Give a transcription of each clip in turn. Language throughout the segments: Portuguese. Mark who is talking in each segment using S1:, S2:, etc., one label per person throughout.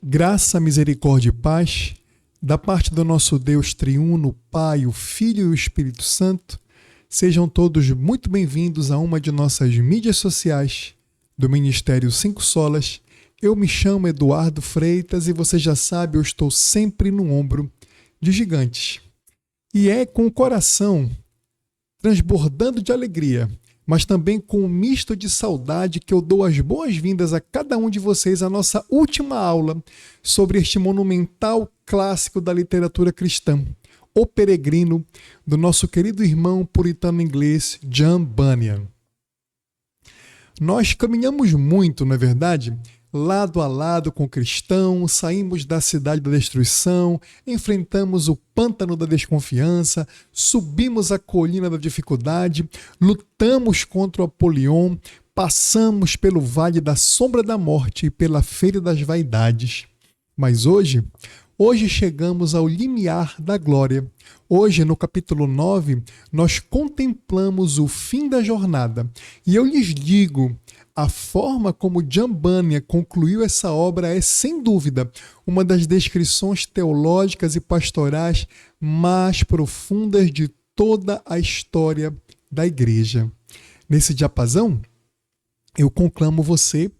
S1: Graça, misericórdia e paz, da parte do nosso Deus triuno, Pai, o Filho e o Espírito Santo, sejam todos muito bem-vindos a uma de nossas mídias sociais do Ministério Cinco Solas. Eu me chamo Eduardo Freitas e você já sabe, eu estou sempre no ombro de gigantes. E é com o coração transbordando de alegria, mas também com um misto de saudade que eu dou as boas-vindas a cada um de vocês à nossa última aula sobre este monumental clássico da literatura cristã, O Peregrino, do nosso querido irmão puritano inglês John Bunyan. Nós caminhamos muito, não é verdade? Lado a lado com o cristão, saímos da cidade da destruição, enfrentamos o pântano da desconfiança, subimos a colina da dificuldade, lutamos contra o Apolion, passamos pelo vale da sombra da morte e pela feira das vaidades. Mas hoje chegamos ao limiar da glória. Hoje, no capítulo 9, nós contemplamos o fim da jornada. E eu lhes digo, a forma como John Bunyan concluiu essa obra é, sem dúvida, uma das descrições teológicas e pastorais mais profundas de toda a história da Igreja. Nesse diapasão, eu conclamo você,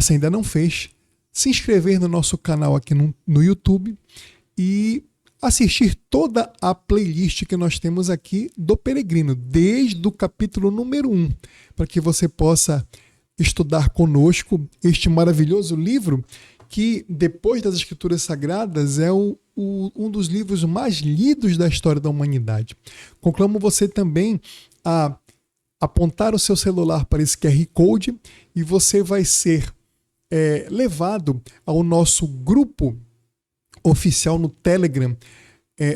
S1: se ainda não fez, se inscrever no nosso canal aqui no YouTube e assistir toda a playlist que nós temos aqui do Peregrino, desde o capítulo número 1, para que você possa estudar conosco este maravilhoso livro que, depois das Escrituras Sagradas, é um dos livros mais lidos da história da humanidade. Conclamo você também a apontar o seu celular para esse QR Code e você vai ser levado ao nosso grupo oficial no Telegram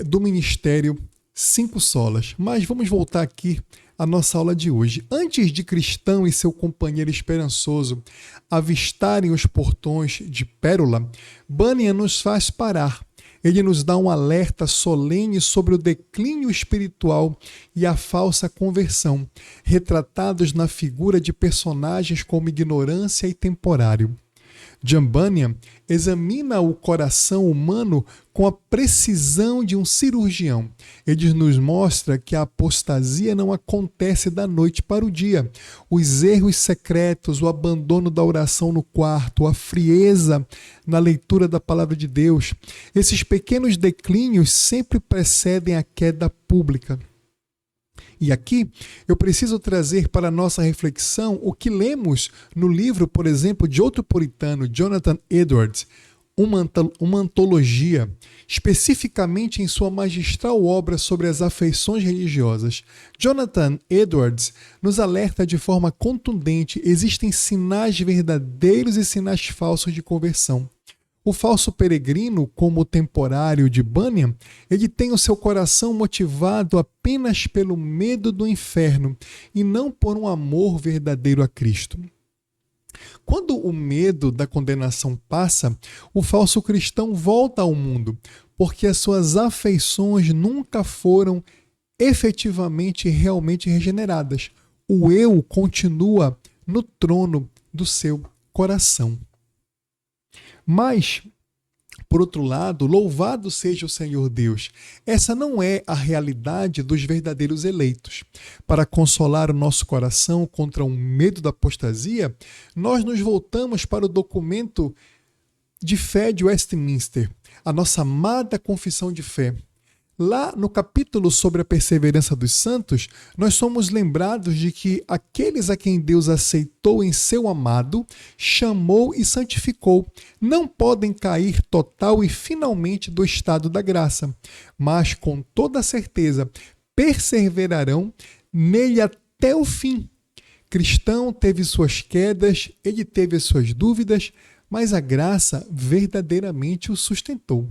S1: do Ministério Cinco Solas. Mas vamos voltar aqui à nossa aula de hoje. Antes de Cristão e seu companheiro esperançoso avistarem os portões de Pérola, Bunyan nos faz parar. Ele nos dá um alerta solene sobre o declínio espiritual e a falsa conversão, retratados na figura de personagens como ignorância e temporário. John Bunyan examina o coração humano com a precisão de um cirurgião. Ele nos mostra que a apostasia não acontece da noite para o dia. Os erros secretos, o abandono da oração no quarto, a frieza na leitura da palavra de Deus, esses pequenos declínios sempre precedem a queda pública. E aqui eu preciso trazer para a nossa reflexão o que lemos no livro, por exemplo, de outro puritano, Jonathan Edwards, uma antologia, especificamente em sua magistral obra sobre as afeições religiosas. Jonathan Edwards nos alerta de forma contundente: existem sinais verdadeiros e sinais falsos de conversão. O falso peregrino, como o temporário de Bunyan, ele tem o seu coração motivado apenas pelo medo do inferno e não por um amor verdadeiro a Cristo. Quando o medo da condenação passa, o falso cristão volta ao mundo, porque as suas afeições nunca foram efetivamente e realmente regeneradas. O eu continua no trono do seu coração. Mas, por outro lado, louvado seja o Senhor Deus, essa não é a realidade dos verdadeiros eleitos. Para consolar o nosso coração contra o medo da apostasia, nós nos voltamos para o documento de fé de Westminster, a nossa amada confissão de fé. Lá no capítulo sobre a perseverança dos santos, nós somos lembrados de que aqueles a quem Deus aceitou em seu amado, chamou e santificou, não podem cair total e finalmente do estado da graça, mas com toda certeza perseverarão nele até o fim. Cristão teve suas quedas, ele teve as suas dúvidas, mas a graça verdadeiramente o sustentou.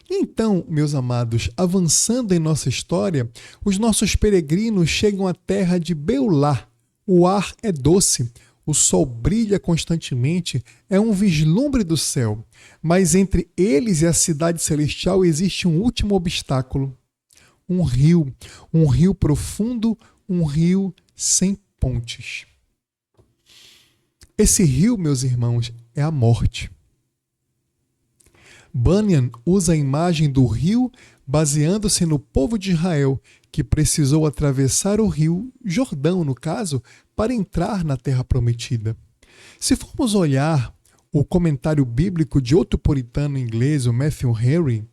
S1: Então, meus amados, avançando em nossa história, os nossos peregrinos chegam à terra de Beulá. O ar é doce, o sol brilha constantemente, é um vislumbre do céu. Mas entre eles e a cidade celestial existe um último obstáculo. Um rio profundo, um rio sem pontes. Esse rio, meus irmãos, é a morte. Bunyan usa a imagem do rio baseando-se no povo de Israel, que precisou atravessar o rio Jordão, no caso, para entrar na Terra Prometida. Se formos olhar o comentário bíblico de outro puritano inglês, o Matthew Henry,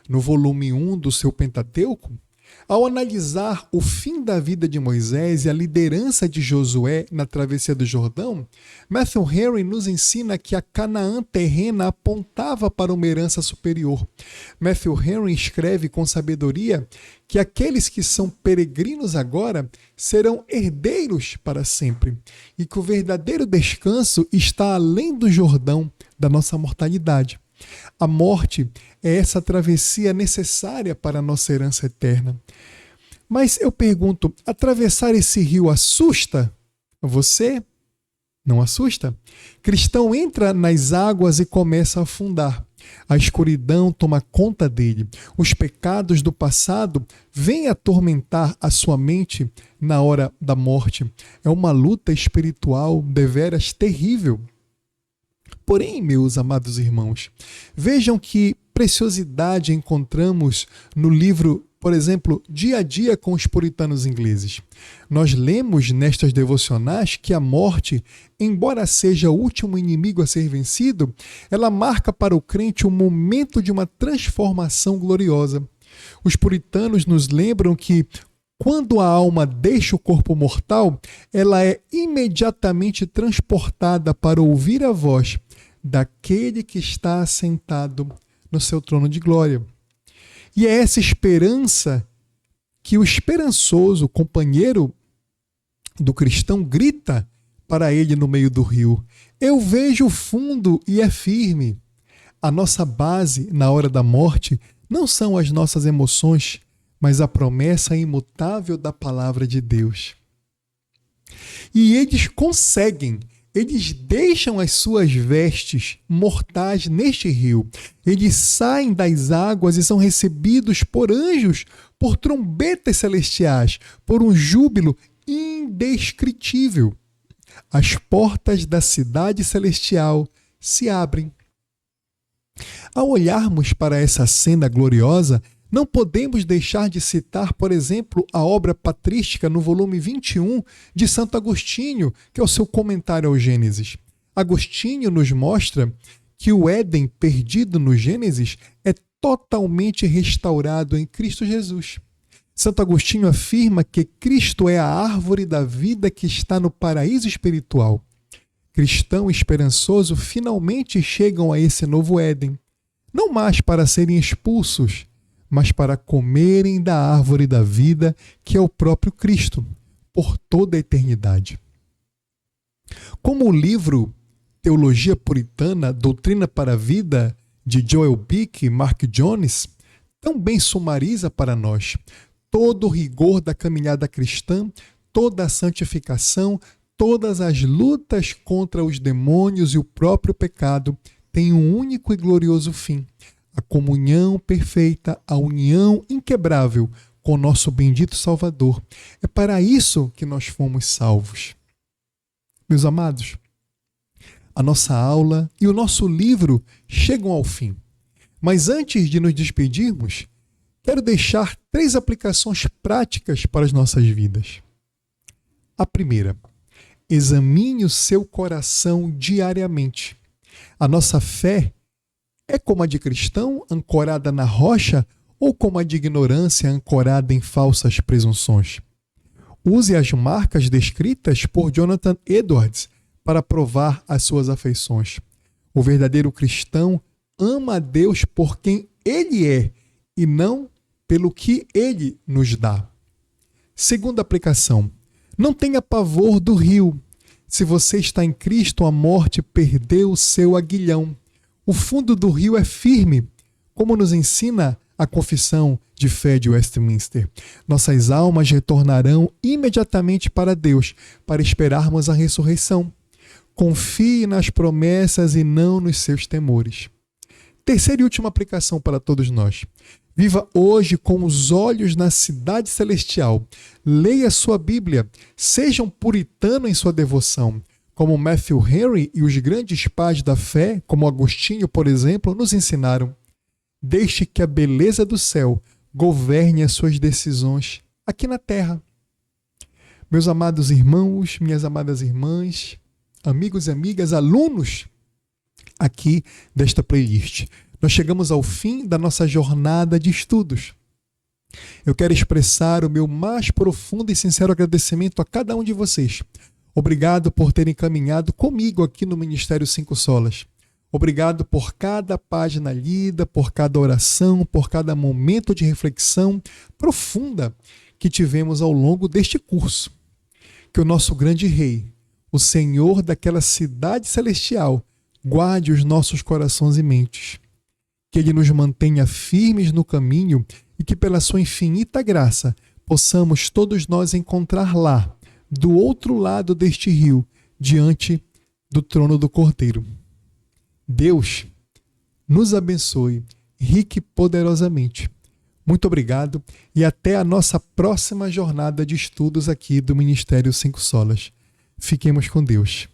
S1: no volume 1 do seu Pentateuco, ao analisar o fim da vida de Moisés e a liderança de Josué na travessia do Jordão, Matthew Henry nos ensina que a Canaã terrena apontava para uma herança superior. Matthew Henry escreve com sabedoria que aqueles que são peregrinos agora serão herdeiros para sempre e que o verdadeiro descanso está além do Jordão da nossa mortalidade. A morte é essa travessia necessária para a nossa herança eterna. Mas eu pergunto, atravessar esse rio assusta você? Não assusta? Cristão entra nas águas e começa a afundar. A escuridão toma conta dele. Os pecados do passado vêm atormentar a sua mente na hora da morte. É uma luta espiritual deveras terrível. Porém, meus amados irmãos, vejam que preciosidade encontramos no livro, por exemplo, Dia a Dia com os Puritanos Ingleses. Nós lemos nestas devocionais que a morte, embora seja o último inimigo a ser vencido, ela marca para o crente o momento de uma transformação gloriosa. Os puritanos nos lembram que quando a alma deixa o corpo mortal, ela é imediatamente transportada para ouvir a voz daquele que está assentado no seu trono de glória. E é essa esperança que o esperançoso companheiro do cristão grita para ele no meio do rio: eu vejo o fundo e é firme. A nossa base na hora da morte não são as nossas emoções, mas a promessa imutável da palavra de Deus. E eles deixam as suas vestes mortais neste rio. Eles saem das águas e são recebidos por anjos, por trombetas celestiais, por um júbilo indescritível. As portas da cidade celestial se abrem. Ao olharmos para essa cena gloriosa, não podemos deixar de citar, por exemplo, a obra patrística no volume 21 de Santo Agostinho, que é o seu comentário ao Gênesis. Agostinho nos mostra que o Éden perdido no Gênesis é totalmente restaurado em Cristo Jesus. Santo Agostinho afirma que Cristo é a árvore da vida que está no paraíso espiritual. Cristão esperançoso finalmente chegam a esse novo Éden, não mais para serem expulsos, mas para comerem da árvore da vida, que é o próprio Cristo, por toda a eternidade. Como o livro Teologia Puritana, Doutrina para a Vida, de Joel Bick e Mark Jones, também sumariza para nós todo o rigor da caminhada cristã, toda a santificação, todas as lutas contra os demônios e o próprio pecado têm um único e glorioso fim: a comunhão perfeita, a união inquebrável com nosso bendito Salvador. É para isso que nós fomos salvos. Meus amados, a nossa aula e o nosso livro chegam ao fim. Mas antes de nos despedirmos, quero deixar 3 aplicações práticas para as nossas vidas. A primeira: examine o seu coração diariamente. A nossa fé é como a de cristão, ancorada na rocha, ou como a de ignorância, ancorada em falsas presunções? Use as marcas descritas por Jonathan Edwards para provar as suas afeições. O verdadeiro cristão ama a Deus por quem Ele é e não pelo que Ele nos dá. Segunda aplicação: não tenha pavor do rio. Se você está em Cristo, a morte perdeu o seu aguilhão. O fundo do rio é firme, como nos ensina a Confissão de Fé de Westminster. Nossas almas retornarão imediatamente para Deus, para esperarmos a ressurreição. Confie nas promessas e não nos seus temores. Terceira e última aplicação para todos nós: viva hoje com os olhos na cidade celestial. Leia sua Bíblia. Seja um puritano em sua devoção, como Matthew Henry e os grandes pais da fé, como Agostinho, por exemplo, nos ensinaram. Deixe que a beleza do céu governe as suas decisões aqui na terra. Meus amados irmãos, minhas amadas irmãs, amigos e amigas, alunos aqui desta playlist, nós chegamos ao fim da nossa jornada de estudos. Eu quero expressar o meu mais profundo e sincero agradecimento a cada um de vocês. Obrigado por terem caminhado comigo aqui no Ministério 5 Solas. Obrigado por cada página lida, por cada oração, por cada momento de reflexão profunda que tivemos ao longo deste curso. Que o nosso grande Rei, o Senhor daquela cidade celestial, guarde os nossos corações e mentes. Que Ele nos mantenha firmes no caminho e que pela sua infinita graça possamos todos nós encontrar lá, do outro lado deste rio, diante do trono do Cordeiro. Deus nos abençoe rique e poderosamente. Muito obrigado e até a nossa próxima jornada de estudos aqui do Ministério 5 Solas. Fiquemos com Deus.